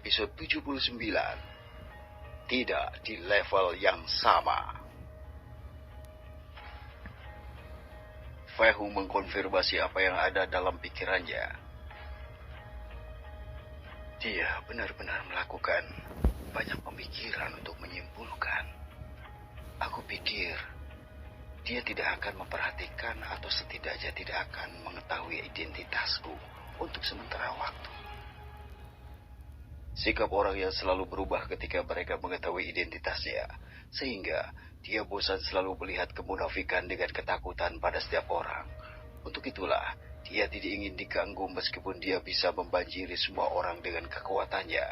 episode 79. Tidak di level yang sama. Fei Hung mengkonfirmasi apa yang ada dalam pikirannya. Dia benar-benar melakukan banyak pemikiran untuk menyimpulkan. Aku pikir dia tidak akan memperhatikan atau setidaknya tidak akan mengetahui identitasku untuk sementara waktu. Sikap orang yang selalu berubah ketika mereka mengetahui identitasnya, sehingga dia bosan selalu melihat kemunafikan dengan ketakutan pada setiap orang. Untuk itulah, dia tidak ingin diganggu meskipun dia bisa membanjiri semua orang dengan kekuatannya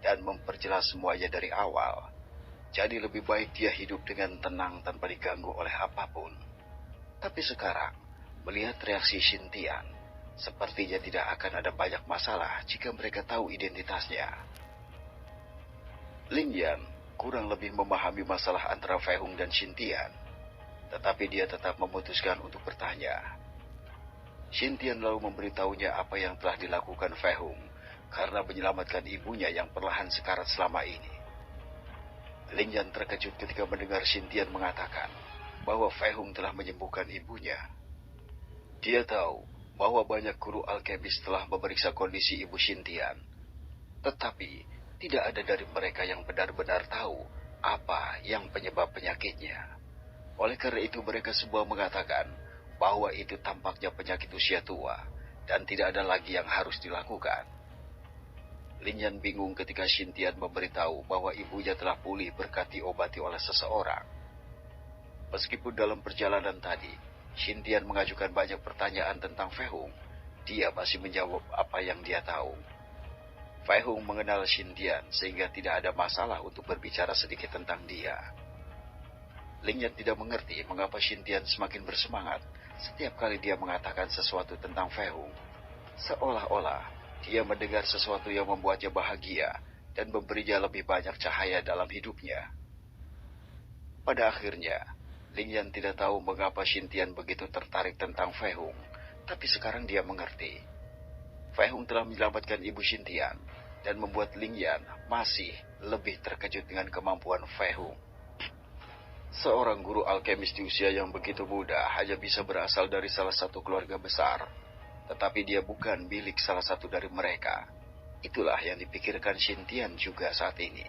dan memperjelas semuanya dari awal. Jadi lebih baik dia hidup dengan tenang tanpa diganggu oleh apapun. Tapi sekarang, melihat reaksi Xintian, sepertinya tidak akan ada banyak masalah jika mereka tahu identitasnya. Lin Yan kurang lebih memahami masalah antara Fei Hung dan Xintian, tetapi dia tetap memutuskan untuk bertanya. Xintian lalu memberitahunya apa yang telah dilakukan Fei Hung karena menyelamatkan ibunya yang perlahan sekarat selama ini. Lin Yan terkejut ketika mendengar Xintian mengatakan bahwa Fei Hung telah menyembuhkan ibunya. Dia tahu bahwa banyak guru alkemis telah memeriksa kondisi ibu Xintian, tetapi tidak ada dari mereka yang benar-benar tahu apa yang penyebab penyakitnya. Oleh karena itu mereka semua mengatakan bahwa itu tampaknya penyakit usia tua dan tidak ada lagi yang harus dilakukan. Lin Yan bingung ketika Xintian memberitahu bahwa ibunya telah pulih berkat diobati oleh seseorang. Meskipun dalam perjalanan tadi Xintian mengajukan banyak pertanyaan tentang Fei Hung, dia masih menjawab apa yang dia tahu. Fei Hung mengenal Xintian sehingga tidak ada masalah untuk berbicara sedikit tentang dia. Lin Yan tidak mengerti mengapa Xintian semakin bersemangat setiap kali dia mengatakan sesuatu tentang Fei Hung. Seolah-olah dia mendengar sesuatu yang membuatnya bahagia dan memberinya lebih banyak cahaya dalam hidupnya. Pada akhirnya, Lin Yan tidak tahu mengapa Xintian begitu tertarik tentang Fei Hung, tapi sekarang dia mengerti. Fei Hung telah menyelamatkan ibu Xintian dan membuat Lin Yan masih lebih terkejut dengan kemampuan Fei Hung. Seorang guru alkemis di usia yang begitu muda hanya bisa berasal dari salah satu keluarga besar, tetapi dia bukan milik salah satu dari mereka. Itulah yang dipikirkan Xintian juga saat ini.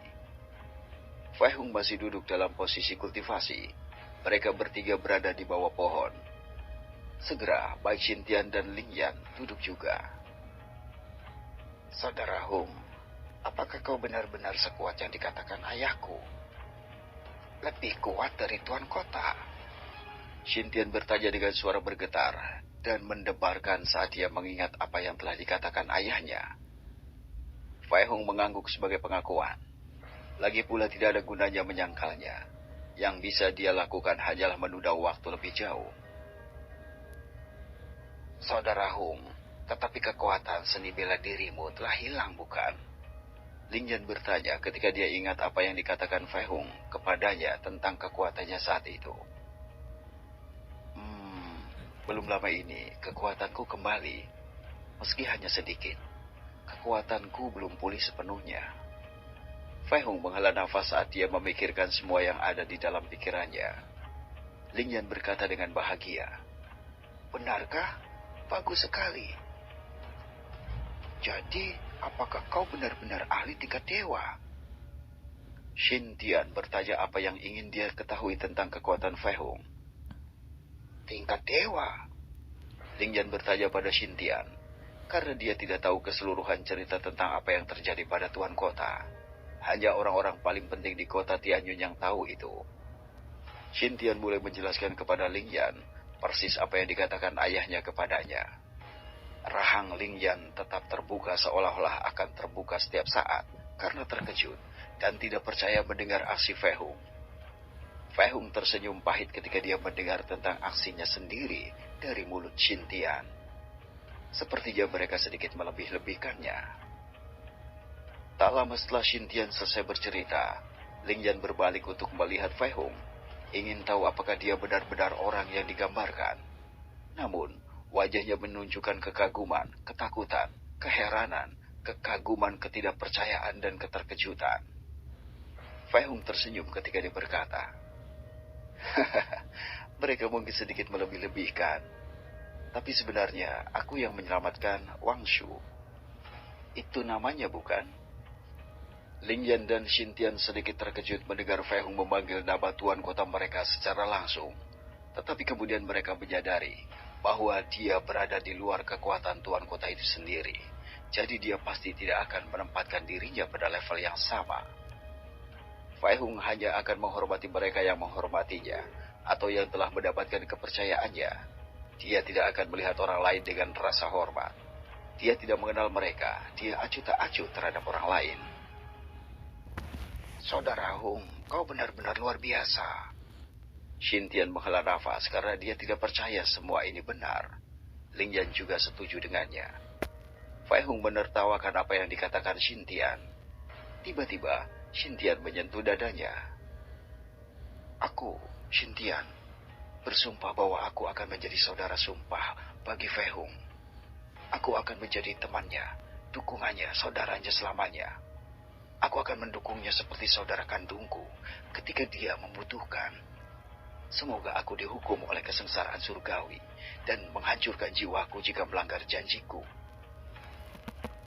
Fei Hung masih duduk dalam posisi kultivasi. Mereka bertiga berada di bawah pohon. Segera, baik Xintian dan Lin Yan duduk juga. Saudara Hung, apakah kau benar-benar sekuat yang dikatakan ayahku? Lebih kuat dari Tuan Kota? Xintian bertanya dengan suara bergetar dan mendebarkan saat dia mengingat apa yang telah dikatakan ayahnya. Fei Hung mengangguk sebagai pengakuan. Lagi pula tidak ada gunanya menyangkalnya. Yang bisa dia lakukan hanyalah menunda waktu lebih jauh. Saudara Hung, tetapi kekuatan seni bela dirimu telah hilang, bukan? Lin Yan bertanya ketika dia ingat apa yang dikatakan Fei Hung kepadanya tentang kekuatannya saat itu. Belum lama ini kekuatanku kembali, meski hanya sedikit. Kekuatanku belum pulih sepenuhnya. Fei Hung menghela nafas saat dia memikirkan semua yang ada di dalam pikirannya. Lin Yan berkata dengan bahagia. Benarkah? Bagus sekali. Jadi, apakah kau benar-benar ahli tingkat dewa? Xintian bertanya apa yang ingin dia ketahui tentang kekuatan Fei Hung. Tingkat dewa? Lin Yan bertanya pada Xintian, karena dia tidak tahu keseluruhan cerita tentang apa yang terjadi pada Tuan Kota. Hanya orang-orang paling penting di kota Tianyun yang tahu itu. Xintian mulai menjelaskan kepada Lin Yan persis apa yang dikatakan ayahnya kepadanya. Rahang Lin Yan tetap terbuka seolah-olah akan terbuka setiap saat karena terkejut dan tidak percaya mendengar aksi Fei Hung. Fei Hung tersenyum pahit ketika dia mendengar tentang aksinya sendiri dari mulut Xintian. Sepertinya mereka sedikit melebih-lebihkannya. Tak lama setelah Xintian selesai bercerita, Lin Yan berbalik untuk melihat Fei Hung, ingin tahu apakah dia benar-benar orang yang digambarkan. Namun, wajahnya menunjukkan kekaguman, ketakutan, keheranan, kekaguman, ketidakpercayaan, dan keterkejutan. Fei Hung tersenyum ketika dia berkata, mereka mungkin sedikit melebih-lebihkan, tapi sebenarnya aku yang menyelamatkan Wang Shu. Itu namanya, bukan? Ling Yan dan Xintian sedikit terkejut mendengar Fei Hung memanggil nama tuan kota mereka secara langsung. Tetapi kemudian mereka menyadari bahwa dia berada di luar kekuatan tuan kota itu sendiri. Jadi dia pasti tidak akan menempatkan dirinya pada level yang sama. Fei Hung hanya akan menghormati mereka yang menghormatinya, atau yang telah mendapatkan kepercayaannya. Dia tidak akan melihat orang lain dengan rasa hormat. Dia tidak mengenal mereka, dia acuh tak acuh terhadap orang lain. Saudara Hung, kau benar-benar luar biasa. Xintian menghela nafas karena dia tidak percaya semua ini benar. Ling Yan juga setuju dengannya. Fei Hung menertawakan apa yang dikatakan Xintian. Tiba-tiba, Xintian menyentuh dadanya. Aku, Xintian, bersumpah bahwa aku akan menjadi saudara sumpah bagi Fei Hung. Aku akan menjadi temannya, dukungannya, saudaranya selamanya. Aku akan mendukungnya seperti saudara kandungku ketika dia membutuhkan. Semoga aku dihukum oleh kesengsaraan surgawi dan menghancurkan jiwaku jika melanggar janjiku.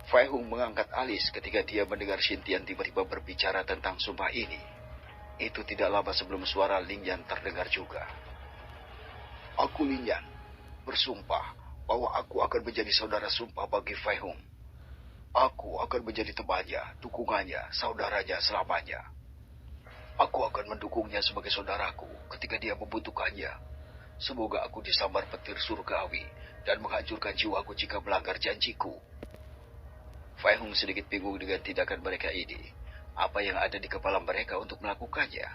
Fei Hung mengangkat alis ketika dia mendengar Xintian tiba-tiba berbicara tentang sumpah ini. Itu tidak lama sebelum suara Ling Yan terdengar juga. Aku Ling Yan bersumpah bahwa aku akan menjadi saudara sumpah bagi Fei Hung. Aku akan menjadi temannya, dukungannya, saudaranya selamanya. Aku akan mendukungnya sebagai saudaraku ketika dia membutuhkannya. Semoga aku disambar petir surgawi dan menghancurkan jiwaku jika melanggar janjiku. Fei Hung sedikit bingung dengan tindakan mereka ini. Apa yang ada di kepala mereka untuk melakukannya?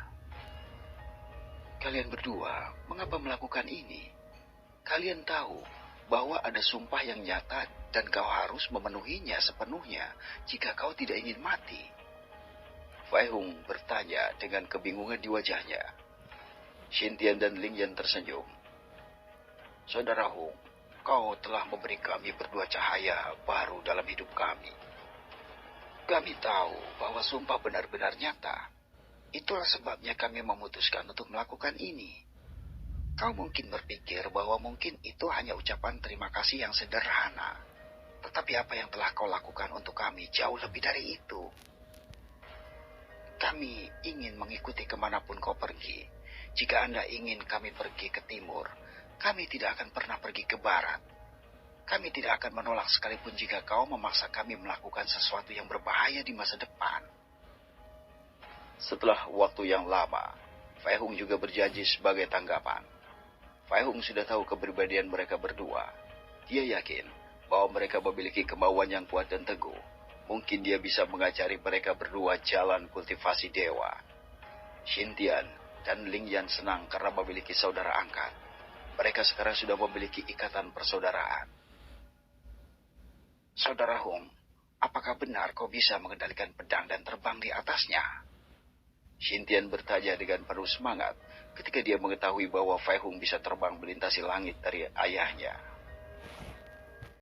Kalian berdua, mengapa melakukan ini? Kalian tahu bahwa ada sumpah yang nyata dan kau harus memenuhinya sepenuhnya jika kau tidak ingin mati. Fei Hung bertanya dengan kebingungan di wajahnya. Xintian dan Ling Yan tersenyum. Saudara Hung, kau telah memberi kami berdua cahaya baru dalam hidup kami. Kami tahu bahwa sumpah benar-benar nyata. Itulah sebabnya kami memutuskan untuk melakukan ini. Kau mungkin berpikir bahwa mungkin itu hanya ucapan terima kasih yang sederhana. Tetapi apa yang telah kau lakukan untuk kami jauh lebih dari itu. Kami ingin mengikuti kemanapun kau pergi. Jika Anda ingin kami pergi ke timur, kami tidak akan pernah pergi ke barat. Kami tidak akan menolak sekalipun jika kau memaksa kami melakukan sesuatu yang berbahaya di masa depan. Setelah waktu yang lama, Fei Hung juga berjanji sebagai tanggapan. Fei Hung sudah tahu kepribadian mereka berdua. Dia yakin bahwa mereka memiliki kemauan yang kuat dan teguh. Mungkin dia bisa mengajari mereka berdua jalan kultivasi dewa. Xintian dan Ling Yan senang karena memiliki saudara angkat. Mereka sekarang sudah memiliki ikatan persaudaraan. Saudara Hung, apakah benar kau bisa mengendalikan pedang dan terbang di atasnya? Xintian bertanya dengan penuh semangat ketika dia mengetahui bahwa Fei Hung bisa terbang melintasi langit dari ayahnya.